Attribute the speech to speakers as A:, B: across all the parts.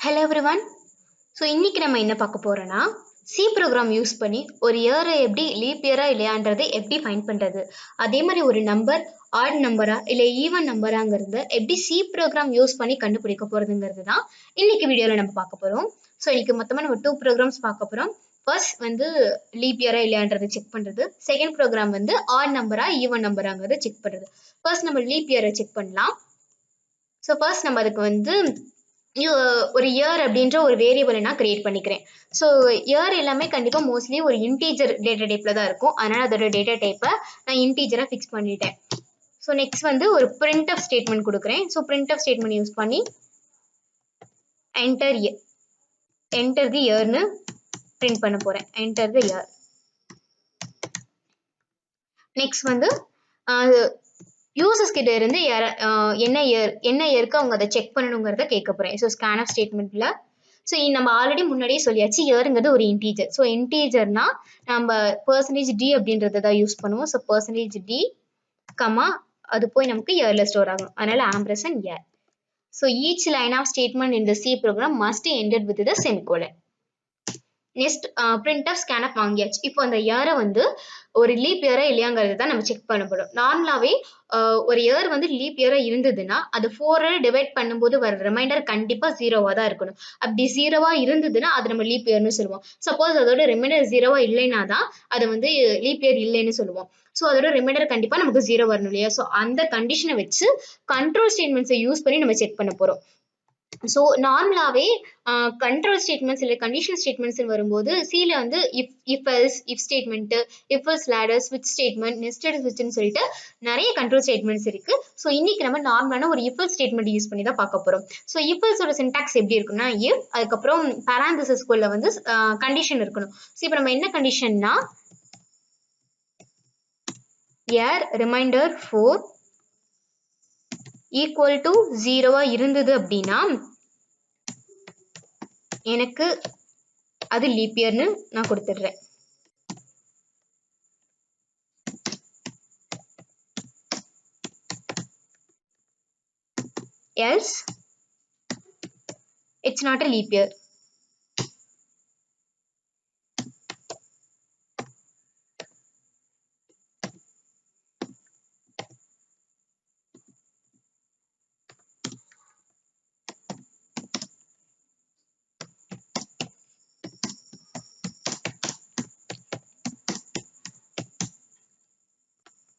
A: Hello everyone. So இன்னைக்கு நம்ம என்ன பார்க்க போறோம்னா C program யூஸ் பண்ணி ஒரு இயரை எப்படி லீப் இயரா இல்லையான்றதை எப்படி ஃபைண்ட் பண்றது, அதே மாதிரி ஒரு நம்பர் ஆட் நம்பரா இல்லை ஈவன் நம்பராங்கிறத எப்படி C program யூஸ் பண்ணி கண்டுபிடிக்க போறதுங்கிறது தான் இன்னைக்கு வீடியோல நம்ம பார்க்க போறோம். ஸோ இன்னைக்கு மொத்தமாக நம்ம 2 ப்ரோக்ராம்ஸ் பார்க்க போறோம். ஃபர்ஸ்ட் வந்து லீப் இயரா இல்லையான்றதை செக் பண்றது, செகண்ட் ப்ரோக்ராம் வந்து ஆட் நம்பரா ஈவன் நம்பராங்கிறத செக் பண்றது. ஃபர்ஸ்ட் நம்ம லீப் இயரை செக் பண்ணலாம். ஸோ ஃபர்ஸ்ட் நம்ம அதுக்கு வந்து ஒரு இயர் அப்படின்ற ஒரு வேரியபிளை நான் கிரியேட் பண்ணிக்கிறேன். ஸோ இயர் எல்லாமே கண்டிப்பாக மோஸ்ட்லி ஒரு இன்டீஜர் டேட்டா டைப்பில் தான் இருக்கும். அதனால் அதோட டேட்டா டைப்பை நான் இன்டீஜராக ஃபிக்ஸ் பண்ணிட்டேன். ஸோ நெக்ஸ்ட் வந்து ஒரு பிரிண்ட் ஆஃப் ஸ்டேட்மெண்ட் கொடுக்குறேன். So printf statement use பண்ணி என்டர் தி இயர்னு பிரிண்ட் பண்ண போகிறேன். Enter the year. நெக்ஸ்ட் வந்து யூசர்ஸ் கிட்ட இருந்து என்ன இயருக்கு அவங்க அதை செக் பண்ணணுங்கிறத கேட்க போறேன். ஸோ ஸ்கேன் ஆஃப் ஸ்டேட்மெண்ட்ல ஸோ நம்ம ஆல்ரெடி முன்னாடியே சொல்லியாச்சு, இயருங்கிறது ஒரு இன்டீஜர். ஸோ இன்டீஜர்னா நம்ம %d அப்படின்றத தான் யூஸ் பண்ணுவோம். ஸோ %d கமா அது போய் நமக்கு இயர்ல ஸ்டோர் ஆகும். அதனால ampersand year. So each line of statement in the C program must ended with the semicolon. Next printf scanf வாங்கியாச்சு. இப்போ அந்த இயரை வந்து ஒரு லீப் இயரா இல்லையாங்கிறது தான் நம்ம செக் பண்ண போறோம். நார்மலாவே ஒரு இயர் வந்து லீப் இயரா இருந்ததுன்னா அது 4 டிவைட் பண்ணும்போது வர ரிமைண்டர் கண்டிப்பா 0வா தான் இருக்கணும். அப்படி 0வா இருந்ததுன்னா அது நம்ம லீப் இயர்னு சொல்லுவோம். சப்போஸ் அதோட ரிமைண்டர் 0வா இல்லைன்னா தான் அது வந்து லீப் இயர் இல்லைன்னு சொல்லுவோம். ஸோ அதோட ரிமைண்டர் கண்டிப்பா நமக்கு 0 வரணும் இல்லையா? ஸோ அந்த கண்டிஷனை வச்சு கண்ட்ரோல் ஸ்டேட்மெண்ட்ஸை யூஸ் பண்ணி நம்ம செக் பண்ண போறோம். ஸோ நார்மலாவே கண்ட்ரோல் ஸ்டேட்மெண்ட்ஸ் இல்லை கண்டிஷனல் ஸ்டேட்மெண்ட்ஸ் வரும்போது சில வந்து if else, if statement, if else ladder, ஸ்விட்ச் ஸ்டேட்மெண்ட், நெஸ்டட் ஸ்விட்ச்னு சொல்லிட்டு நிறைய கண்ட்ரோல் ஸ்டேட்மெண்ட்ஸ் இருக்கு. ஸோ இன்னைக்கு நம்ம நார்மலான ஒரு இஃப் எல்ஸ் ஸ்டேட்மெண்ட் யூஸ் பண்ணி தான் பார்க்க போறோம். ஸோ இஃப் எல்ஸோட சின்டாக்ஸ் எப்படி இருக்குன்னா, இஃப் அதுக்கப்புறம் பேராந்தசிஸ்குள்ள வந்து கண்டிஷன் இருக்கணும். ஸோ இப்போ நம்ம என்ன கண்டிஷன்னா ஏர் ரிமைண்டர் 4 ஈக்குவல் டு 0வா இருந்தது அப்படின்னா எனக்கு அது லீப் இயர்னு நான் கொடுத்துடுறேன். else it's not a leap year.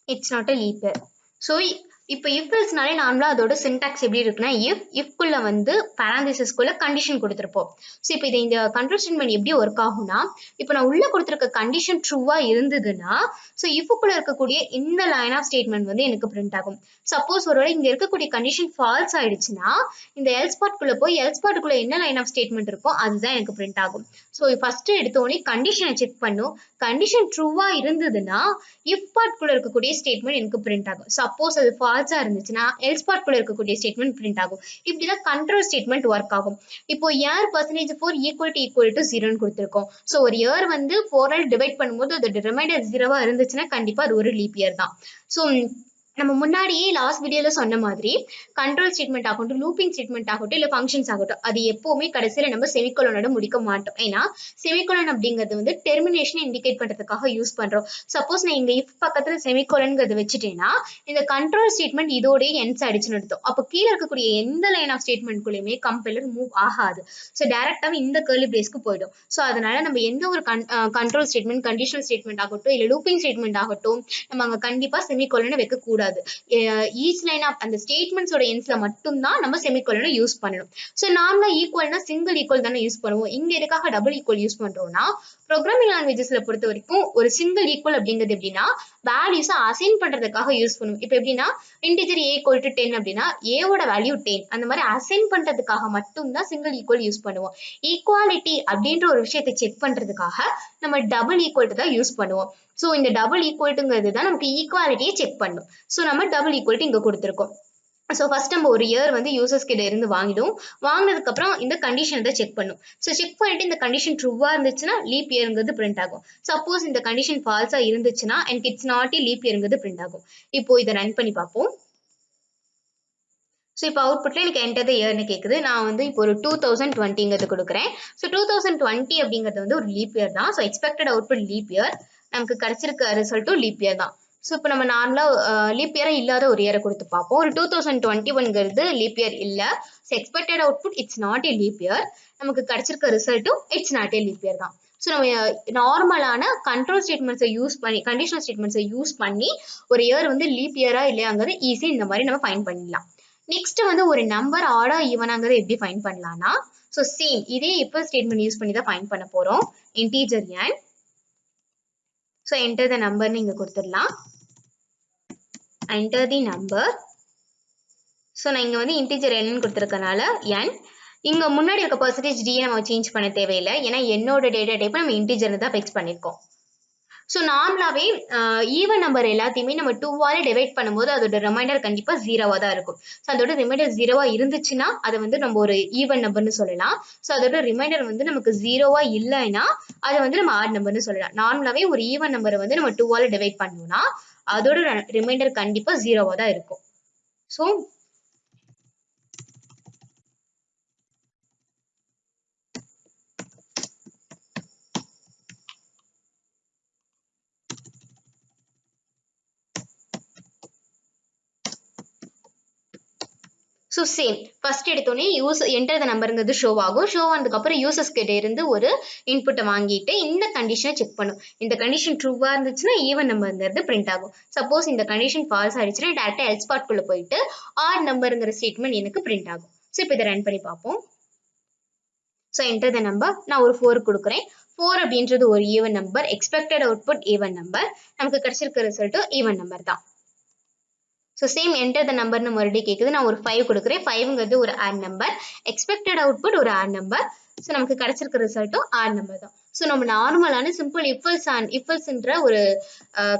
A: It's not a leap year. So இப்போ if else-னாலே நார்மலா அதோட சின்டாக்ஸ் எப்படி இருக்குன்னா if-குள்ள வந்து parenthesis-குள்ள கண்டிஷன் கொடுத்துருப்போம். ஸோ இப்போ இந்த கண்ட்ரோல் ஸ்டேட்மெண்ட் எப்படி ஒர்க் ஆகும்னா, இப்போ நான் உள்ள கொடுத்துருக்க கண்டிஷன் ட்ரூவா இருந்ததுன்னா ஸோ if-குள்ள இருக்கக்கூடிய இந்த லைன் ஆஃப் ஸ்டேட்மெண்ட் வந்து எனக்கு பிரிண்ட் ஆகும். சப்போஸ் ஒருவேளை இங்க இருக்கக்கூடிய கண்டிஷன் ஃபால்ஸ் ஆயிடுச்சுன்னா இந்த எல்ஸ் பார்ட்குள்ள போய் எல்ஸ் பார்ட்குள்ள என்ன லைன் ஆஃப் ஸ்டேட்மெண்ட் இருக்கோ அதுதான் எனக்கு பிரிண்ட் ஆகும். ஸோ ஃபர்ஸ்ட் எடுத்தோடனே கண்டிஷனை செக் பண்ணும். கண்டிஷன் ட்ரூவா இருந்ததுன்னா இஃப் பார்ட்குள்ள இருக்கக்கூடிய ஸ்டேட்மெண்ட் எனக்கு பிரிண்ட் ஆகும். சப்போஸ் அது ஃபால்ஸா இருந்துச்சுன்னா எல்ஸ் பார்ட்குள்ள இருக்கக்கூடிய ஸ்டேட்மெண்ட் பிரிண்ட் ஆகும். இப்படிதான் கண்ட்ரோல் ஸ்டேட்மெண்ட் ஒர்க் ஆகும். இப்போ இயர் %4 ஈக்குவல் டு 0ன்னு கொடுத்துருக்கோம். ஸோ ஒரு இயர் வந்து 4ஆல் டிவைட் பண்ணும்போது அதோட ரிமைண்டர் 0வா இருந்துச்சுன்னா கண்டிப்பா அது ஒரு லீப் இயர் தான். ஸோ நம்ம முன்னாடியே லாஸ்ட் வீடியோல சொன்ன மாதிரி கண்ட்ரோல் ஸ்டேட்மெண்ட் ஆகட்டும், லூப்பிங் ஸ்டேட்மெண்ட் ஆகட்டும், இல்லை ஃபங்க்ஷன்ஸ் ஆகட்டும், அது எப்பவுமே கடைசியில நம்ம செமிகோலனோட முடிக்க மாட்டோம். ஏன்னா செமிகோலன் அப்படிங்கிறது வந்து டெர்மினேஷனை இண்டிகேட் பண்றதுக்காக யூஸ் பண்றோம். சப்போஸ் நான் இங்க இஃப் பக்கத்துல செமிகோலன்ங்கிறது வச்சுட்டேன்னா இந்த கண்ட்ரோல் ஸ்டேட்மெண்ட் இதோடய எண்ட்ஸ் அடிச்சுன்னு எடுத்தோம். அப்போ கீழே இருக்கக்கூடிய எந்த லைன் ஆஃப் ஸ்டேட்மெண்ட்குள்ளேயுமே கம்பைலர் மூவ் ஆகாது. ஸோ டைரக்டாவே இந்த கர்லி பிரேஸ்க்கு போயிடும். ஸோ அதனால நம்ம எந்த ஒரு கண்ட்ரோல் ஸ்டேட்மெண்ட், கண்டிஷனல் ஸ்டேட்மெண்ட் ஆகட்டும், இல்லை லூப்பிங் ஸ்டேட்மெண்ட் ஆகட்டும், நம்ம அங்க கண்டிப்பா செமிகோலனை வைக்க கூடாது. ஈச் லைன் ஆஃப் அந்த ஸ்டேட்மெண்ட்ஸோட எண்ட்ஸ்ல மட்டும்தான் நம்ம செமிகோலனை யூஸ் பண்ணணும். ஸோ நார்மலா ஈக்குவல்னா சிங்கிள் ஈக்குவல் தானே யூஸ் பண்ணுவோம். இங்க எதுக்காக டபுள் ஈக்குவல் யூஸ் பண்றோம்னா, ப்ரோக்ராமிங் லாங்குவேஜஸ்ல பொறுத்த வரைக்கும் ஒரு சிங்கிள் ஈக்குவல் அப்படிங்கிறது எப்படின்னா வேல்யூஸை அசைன் பண்றதுக்காக யூஸ் பண்ணுவோம். இப்போ எப்படின்னா இன்டிஜர் a = 10 அப்படின்னா ஏவோட வேல்யூ 10, அந்த மாதிரி அசைன் பண்றதுக்காக மட்டும்தான் சிங்கிள் ஈக்குவல் யூஸ் பண்ணுவோம். ஈக்குவாலிட்டி அப்படின்ற ஒரு விஷயத்தை செக் பண்றதுக்காக நம்ம டபுள் ஈக்குவல் தான் யூஸ் பண்ணுவோம். ஸோ இந்த டபுள் ஈக்குவல்ட்டுங்கிறது தான் நமக்கு ஈக்குவாலிட்டியை செக் பண்ணும். ஸோ நம்ம டபுள் ஈக்குவல்ட்டு இங்க கொடுத்துருக்கோம். ஸோ ஃபர்ஸ்ட் நம்ம ஒரு இயர் வந்து யூசர்ஸ் கிட்ட இருந்து வாங்கிடும். வாங்கினதுக்கு அப்புறம் இந்த கண்டிஷன் தான் செக் பண்ணும். ஸோ செக் பண்ணிட்டு இந்த கண்டிஷன் ட்ரூவா இருந்துச்சுன்னா லீப் இயர்ங்கிறது பிரிண்ட் ஆகும். சப்போஸ் இந்த கண்டிஷன் ஃபால்ஸா இருந்துச்சுன்னா எனக்கு இட்ஸ் நாட் லீப் இயர்ங்கிறது பிரிண்ட் ஆகும். இப்போ இதை ரன் பண்ணி பார்ப்போம். ஸோ இப்போ அவுட்புட்ல எனக்கு என்டர் த இயர்னு கேட்குது. நான் வந்து இப்போ ஒரு 2020ங்கிறது கொடுக்குறேன். ஸோ 2020 அப்படிங்கிறது வந்து ஒரு லீப் இயர் தான். So expected output leaf year. நமக்கு கிடைச்சிருக்க ரிசல்ட்டும் லீப் இயர் தான். ஸோ இப்போ நம்ம நார்மலா லீப் இயரா இல்லாத ஒரு இயரை கொடுத்து பார்ப்போம். ஒரு 2021ங்கிறது லீப் இயர் இல்ல. So expected output it's not a leap year. நமக்கு கிடைச்சிருக்க ரிசல்ட்டும் it's not a leap year தான். ஸோ நம்ம நார்மலான கண்ட்ரோல் ஸ்டேட்மெண்ட்ஸை யூஸ் பண்ணி கண்டிஷனல் ஸ்டேட்மெண்ட்ஸை யூஸ் பண்ணி ஒரு இயர் வந்து லீப் இயரா இல்லையாங்கிறது ஈஸி இந்த மாதிரி நம்ம ஃபைண்ட் பண்ணிடலாம். நெக்ஸ்ட் வந்து ஒரு நம்பர் ஆடா ஈவனாங்கிறத எப்படி ஃபைண்ட் பண்ணலாம்னா, ஸோ சேம் இதே இப்போ ஸ்டேட்மெண்ட் யூஸ் பண்ணி தான் ஃபைண்ட் பண்ண போறோம். Integer n. So enter the நம்பர்னு இங்க கொடுத்துடலாம். Enter the number. ஸோ நான் இங்க வந்து இன்டீஜர் n கொடுத்துருக்கனால n. இங்க முன்னாடி இருக்க பர்சன்டேஜ் d நம்ம சேஞ்ச் பண்ண தேவையில்லை. ஏன்னா என்னோட டேட்டா டைப் நம்ம இன்டீஜர் தான் ஃபிக்ஸ் பண்ணிருக்கோம். ஸோ நார்மலாவே ஈவன் நம்பர் எல்லாத்தையுமே நம்ம 2ஆல டிவைட் பண்ணும்போது அதோட ரிமைண்டர் கண்டிப்பா 0வா தான் இருக்கும். ஸோ அதோட ரிமைண்டர் 0வா இருந்துச்சுன்னா அதை வந்து நம்ம ஒரு ஈவன் நம்பர்னு சொல்லலாம். ஸோ அதோட ரிமைண்டர் வந்து நமக்கு 0வா இல்லைன்னா அதை வந்து நம்ம ஆட் நம்பர்னு சொல்லலாம். நார்மலாவே ஒரு ஈவன் நம்பரை வந்து நம்ம 2ஆல டிவைட் பண்ணோம்னா அதோட ரிமைண்டர் கண்டிப்பா 0வா தான் இருக்கும். ஸோ ஸோ சேம் ஃபர்ஸ்ட் எடுத்தோடனே என்டர் த நம்பருங்கிறது ஷோ ஆகும். ஷோ ஆனதுக்கப்புறம் யூசர்ஸ் கிட்ட இருந்து ஒரு இன்புட்டை வாங்கிட்டு இந்த கண்டிஷனை செக் பண்ணும். இந்த கண்டிஷன் ட்ரூவா இருந்துச்சுன்னா ஈவன் நம்பருங்கிறது பிரிண்ட் ஆகும். சப்போஸ் இந்த கண்டிஷன் ஃபால்ஸ் ஆயிடுச்சுன்னா டேரக்டா எல்ஸ் பார்ட்குள்ள போயிட்டு ஆட் நம்பருங்கிற ஸ்டேட்மெண்ட் எனக்கு பிரிண்ட் ஆகும். ஸோ இப்போ இதை ரன் பண்ணி பார்ப்போம். So enter the number. நான் ஒரு 4 கொடுக்குறேன். 4 அப்படின்றது ஒரு even number. Expected output even number. நமக்கு கிடைச்சிருக்க ரிசல்ட் ஈவன் நம்பர் தான். ஸோ சேம் என்டர் த நம்பர்னு மறுபடியும் கேட்குது. நான் ஒரு 5 கொடுக்குறேன். 5ங்கிறது ஒரு ஆட் நம்பர். எக்ஸ்பெக்டட் அவுட்புட் ஒரு ஆட் நம்பர். ஸோ நமக்கு கிடைச்சிருக்க ரிசல்ட்டும் ஆட் நம்பர் தான். ஸோ நம்ம நார்மலான சிம்பிள் இஃபல்ஸ்ன்ற ஒரு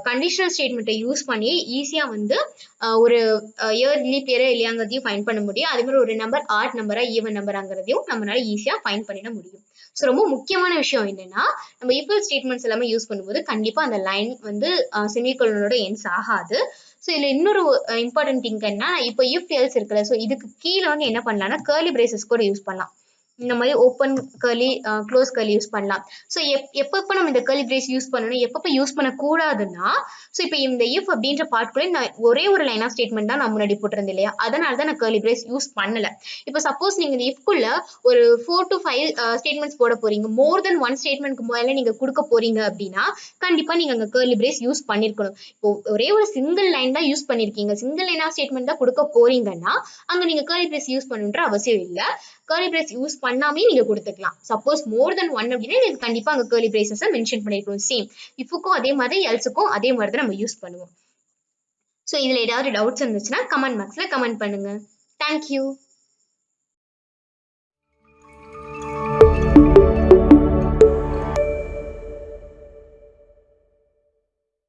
A: கண்டிஷனல் ஸ்டேட்மெண்ட்டை யூஸ் பண்ணி ஈஸியாக வந்து ஒரு இயர்லி பேரே இல்லையாங்கிறதையும் ஃபைண்ட் பண்ண முடியும். அதே மாதிரி ஒரு நம்பர் ஆட் நம்பரா ஈவன் நம்பராங்கிறதையும் நம்மளால ஈஸியாக ஃபைண்ட் பண்ணிட முடியும். ஸோ ரொம்ப முக்கியமான விஷயம் என்னன்னா, நம்ம இஃபல் ஸ்டேட்மெண்ட்ஸ் எல்லாமே யூஸ் பண்ணும்போது கண்டிப்பா அந்த லைன் வந்து செமிகோலனோட எண்ட்ஸ் ஆகாது. ஸோ இதுல இன்னொரு இம்பார்ட்டன்ட் திங் என்ன, இப்போ இஃப் எல்ஸ் இருக்குல்ல, ஸோ இதுக்கு கீழே வந்து என்ன பண்ணலாம்னா கர்லி பிரேசஸ் கூட யூஸ் பண்ணலாம். இந்த மாதிரி open curly close curly use பண்ணலாம். ஸோ எப்பப்போ நம்ம இந்த கர்லி பிரேஸ் யூஸ் பண்ணணும், எப்பப்போ யூஸ் பண்ணக்கூடாதுன்னா, ஸோ இப்போ இந்த இஃப் அப்படின்ற பார்ட்குள்ளே நான் ஒரே ஒரு லைன் ஆஃப் ஸ்டேட்மெண்ட் தான் நான் முன்னாடி போட்டிருந்தேன் இல்லையா, அதனால தான் நான் கர்லி பிரேஸ் யூஸ் பண்ணல. இப்போ சப்போஸ் நீங்க இந்த இஃப்குள்ள ஒரு 4 to 5 ஸ்டேட்மெண்ட்ஸ் போட போறீங்க, மோர் தென் 1 ஸ்டேட்மெண்ட்க்கு மேல நீங்க கொடுக்க போறீங்க அப்படின்னா கண்டிப்பா நீங்க அங்க கர்லி பிரேஸ் யூஸ் பண்ணிருக்கணும். இப்போ ஒரே ஒரு சிங்கிள் லைன் தான் யூஸ் பண்ணிருக்கீங்க, சிங்கிள் லைன் ஆஃப் ஸ்டேட்மெண்ட் தான் கொடுக்க போறீங்கன்னா அங்க நீங்க கர்லி பிரேஸ் யூஸ் பண்ணுன்ற அவசியம் இல்லை. கர்லி பிரேஸ் யூஸ் பண்ணாமே நீங்க கொடுத்துக்கலாம். சப்போஸ் மோர் தென் 1 அப்படின்னா நீங்க கண்டிப்பா அங்க கர்லி பிரேசஸை மென்ஷன் பண்ணிருக்கணும். சேம் இஃப்க்கும் அதே மாதிரி எல்ஸுக்கும் அதே மாதிரி தான் நம்ம யூஸ் பண்ணுவோம். ஸோ இதுல ஏதாவது டவுட்ஸ் இருந்துச்சுன்னா கமெண்ட் பாக்ஸ்ல கமெண்ட் பண்ணுங்க. தேங்க்யூ.